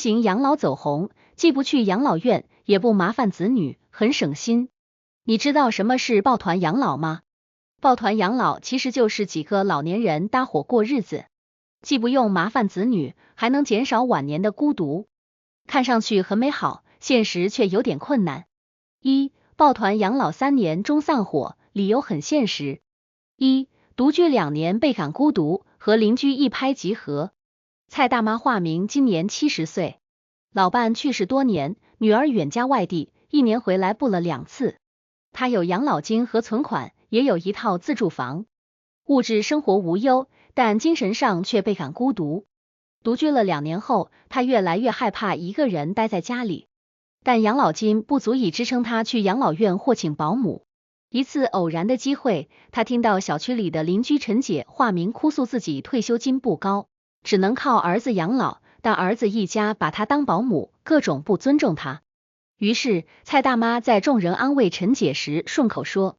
行养老走红，既不去养老院，也不麻烦子女，很省心。你知道什么是抱团养老吗？抱团养老其实就是几个老年人搭伙过日子，既不用麻烦子女，还能减少晚年的孤独。看上去很美好，现实却有点困难。一、抱团养老3年终散伙，理由很现实。一、独居2年倍感孤独，和邻居一拍即合。蔡大妈化名今年70岁，老伴去世多年，女儿远嫁外地，1年回来不了2次。她有养老金和存款，也有一套自住房，物质生活无忧，但精神上却倍感孤独。独居了2年后，她越来越害怕一个人待在家里，但养老金不足以支撑她去养老院或请保姆。一次偶然的机会，她听到小区里的邻居陈姐化名哭诉自己退休金不高，只能靠儿子养老，但儿子一家把她当保姆，各种不尊重她。于是蔡大妈在众人安慰陈姐时顺口说，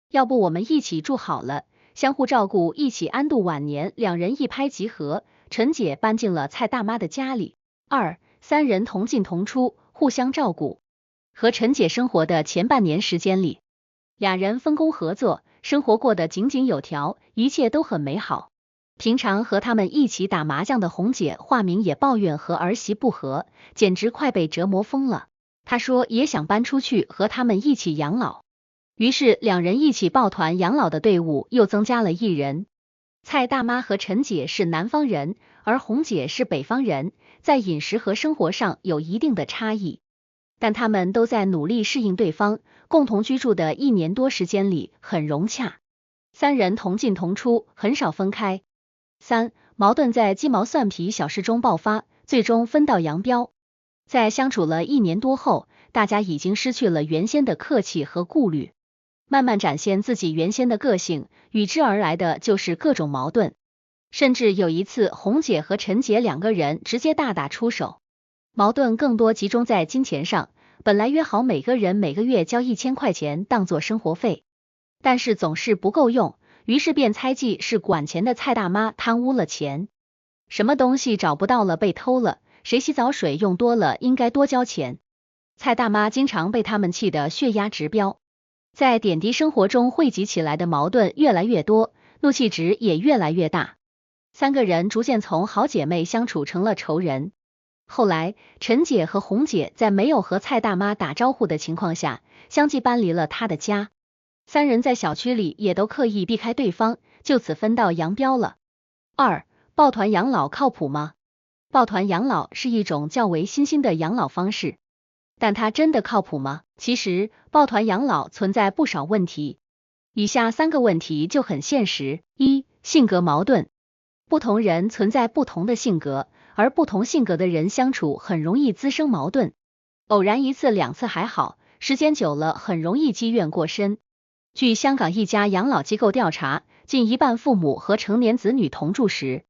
要不我们一起住好了，相互照顾，一起安度晚年。2人一拍即合，陈姐搬进了蔡大妈的家里。2、3人同进同出，互相照顾。和陈姐生活的前半年时间里，2人分工合作，生活过得井井有条，一切都很美好。平常和他们一起打麻将的红姐化名也抱怨和儿媳不和，简直快被折磨疯了。她说也想搬出去和他们一起养老。于是2人一起抱团养老的队伍又增加了1人。蔡大妈和陈姐是南方人，而红姐是北方人，在饮食和生活上有一定的差异，但他们都在努力适应对方，共同居住的1年多时间里很融洽。3人同进同出，很少分开。3、矛盾在鸡毛蒜皮小事中爆发，最终分道扬镳。在相处了1年多后，大家已经失去了原先的客气和顾虑，慢慢展现自己原先的个性，与之而来的就是各种矛盾。甚至有一次，红姐和陈姐2个人直接大打出手，矛盾更多集中在金钱上。本来约好每个人每个月交1000块钱当做生活费，但是总是不够用，于是便猜忌是管钱的蔡大妈贪污了钱，什么东西找不到了被偷了，谁洗澡水用多了应该多交钱。蔡大妈经常被他们气得血压直飙，在点滴生活中汇集起来的矛盾越来越多，怒气值也越来越大。3个人逐渐从好姐妹相处成了仇人。后来陈姐和红姐在没有和蔡大妈打招呼的情况下，相继搬离了她的家。3人在小区里也都刻意避开对方，就此分道扬镳了。2、抱团养老靠谱吗？抱团养老是一种较为新兴的养老方式，但它真的靠谱吗？其实抱团养老存在不少问题，以下3个问题就很现实。1、性格矛盾。不同人存在不同的性格，而不同性格的人相处很容易滋生矛盾，偶然1次2次还好，时间久了很容易积怨过深。据香港一家养老机构调查，近1半父母和成年子女同住时，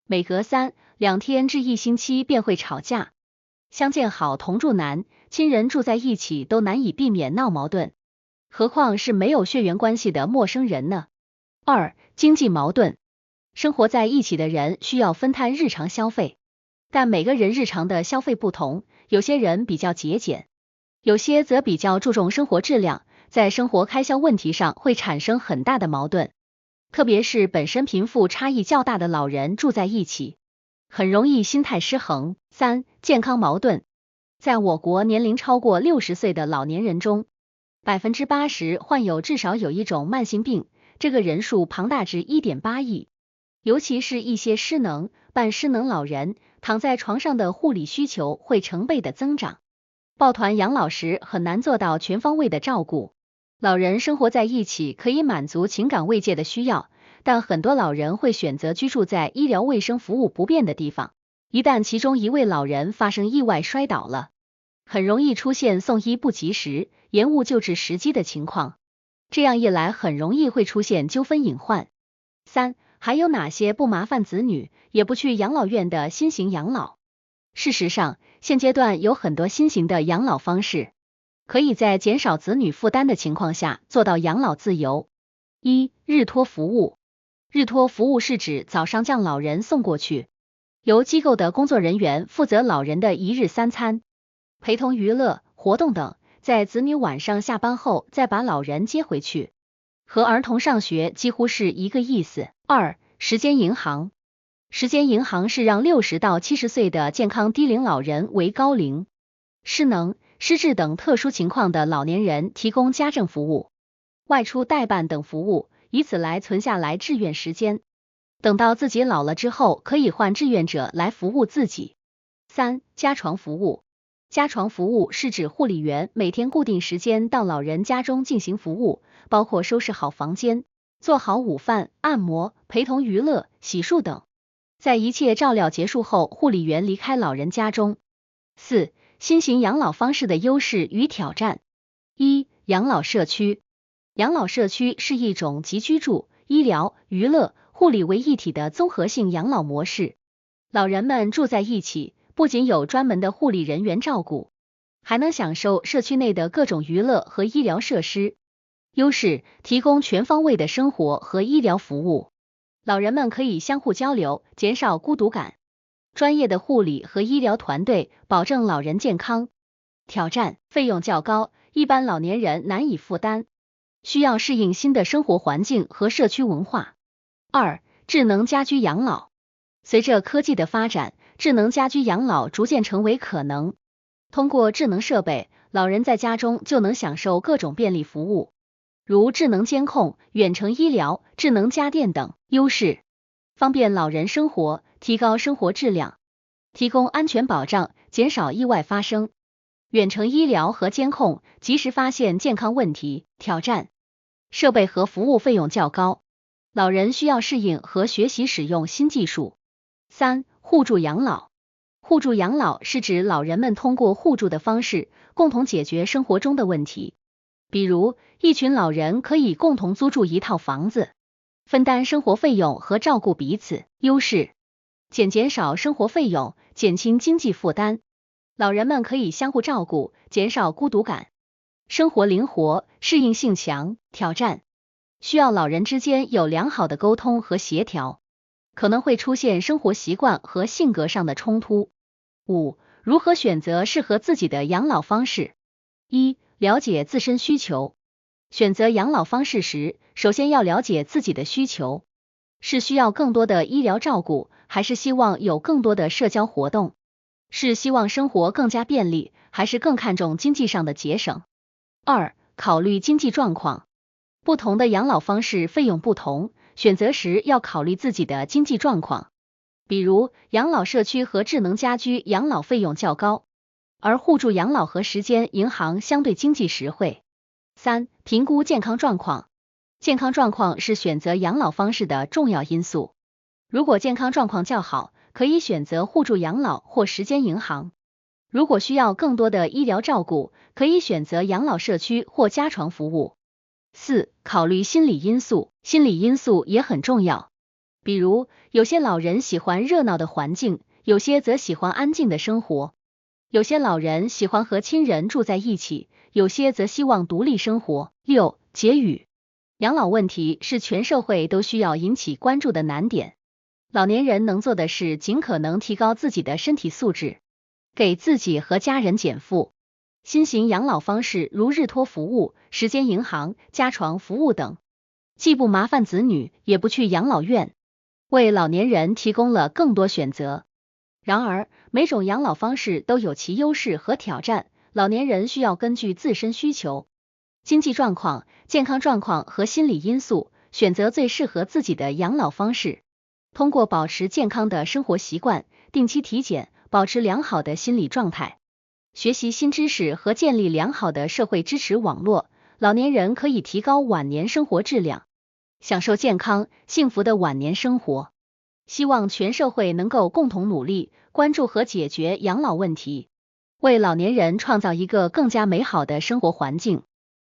每隔3、2天至1星期便会吵架。相见好同住难，亲人住在一起都难以避免闹矛盾，何况是没有血缘关系的陌生人呢？2、经济矛盾。生活在一起的人需要分摊日常消费，但每个人日常的消费不同，有些人比较节俭，有些则比较注重生活质量，在生活开销问题上会产生很大的矛盾，特别是本身贫富差异较大的老人住在一起，很容易心态失衡。3、健康矛盾。在我国年龄超过60岁的老年人中，80%患有至少有一种慢性病，这个人数庞大至1.8亿。尤其是一些失能、半失能老人，躺在床上的护理需求会成倍的增长。抱团养老时很难做到全方位的照顾，老人生活在一起可以满足情感慰藉的需要，但很多老人会选择居住在医疗卫生服务不便的地方，一旦其中一位老人发生意外摔倒了，很容易出现送医不及时、延误救治时机的情况，这样一来很容易会出现纠纷隐患。3、还有哪些不麻烦子女，也不去养老院的新型养老？事实上，现阶段有很多新型的养老方式，可以在减少子女负担的情况下做到养老自由。1、日托服务。日托服务是指早上将老人送过去，由机构的工作人员负责老人的一日三餐、陪同娱乐、活动等，在子女晚上下班后再把老人接回去，和儿童上学几乎是一个意思。二、时间银行。时间银行是让60到70岁的健康低龄老人为高龄、失能、失智等特殊情况的老年人提供家政服务、外出代办等服务，以此来存下来志愿时间。等到自己老了之后，可以换志愿者来服务自己。三、家床服务。家床服务是指护理员每天固定时间到老人家中进行服务，包括收拾好房间、做好午饭、按摩、陪同娱乐、洗漱等。在一切照料结束后，护理员离开老人家中。四、新型养老方式的优势与挑战。一、养老社区。养老社区是一种集居住、医疗、娱乐、护理为一体的综合性养老模式。老人们住在一起，不仅有专门的护理人员照顾，还能享受社区内的各种娱乐和医疗设施。优势：提供全方位的生活和医疗服务。老人们可以相互交流，减少孤独感。专业的护理和医疗团队保证老人健康。挑战：费用较高，一般老年人难以负担，需要适应新的生活环境和社区文化。二、智能家居养老。随着科技的发展，智能家居养老逐渐成为可能。通过智能设备，老人在家中就能享受各种便利服务，如智能监控、远程医疗、智能家电等。优势：方便老人生活，提高生活质量，提供安全保障，减少意外发生。远程医疗和监控及时发现健康问题。挑战：设备和服务费用较高，老人需要适应和学习使用新技术。三、互助养老。互助养老是指老人们通过互助的方式，共同解决生活中的问题。比如，一群老人可以共同租住一套房子，分担生活费用和照顾彼此。优势：减少生活费用，减轻经济负担。老人们可以相互照顾，减少孤独感。生活灵活，适应性强。挑战：需要老人之间有良好的沟通和协调，可能会出现生活习惯和性格上的冲突。五、如何选择适合自己的养老方式？一、了解自身需求。选择养老方式时，首先要了解自己的需求，是需要更多的医疗照顾，还是希望有更多的社交活动？是希望生活更加便利，还是更看重经济上的节省？二、考虑经济状况。不同的养老方式费用不同，选择时要考虑自己的经济状况。比如，养老社区和智能家居养老费用较高，而互助养老和时间银行相对经济实惠。三、评估健康状况。健康状况是选择养老方式的重要因素。如果健康状况较好，可以选择互助养老或时间银行。如果需要更多的医疗照顾，可以选择养老社区或家床服务。四、考虑心理因素。心理因素也很重要。比如，有些老人喜欢热闹的环境，有些则喜欢安静的生活。有些老人喜欢和亲人住在一起，有些则希望独立生活。六、结语。养老问题是全社会都需要引起关注的难点。老年人能做的是尽可能提高自己的身体素质，给自己和家人减负。新型养老方式如日托服务、时间银行、家床服务等，既不麻烦子女，也不去养老院，为老年人提供了更多选择。然而，每种养老方式都有其优势和挑战，老年人需要根据自身需求、经济状况、健康状况和心理因素，选择最适合自己的养老方式。通过保持健康的生活习惯，定期体检，保持良好的心理状态，学习新知识和建立良好的社会支持网络，老年人可以提高晚年生活质量，享受健康、幸福的晚年生活。希望全社会能够共同努力，关注和解决养老问题，为老年人创造一个更加美好的生活环境。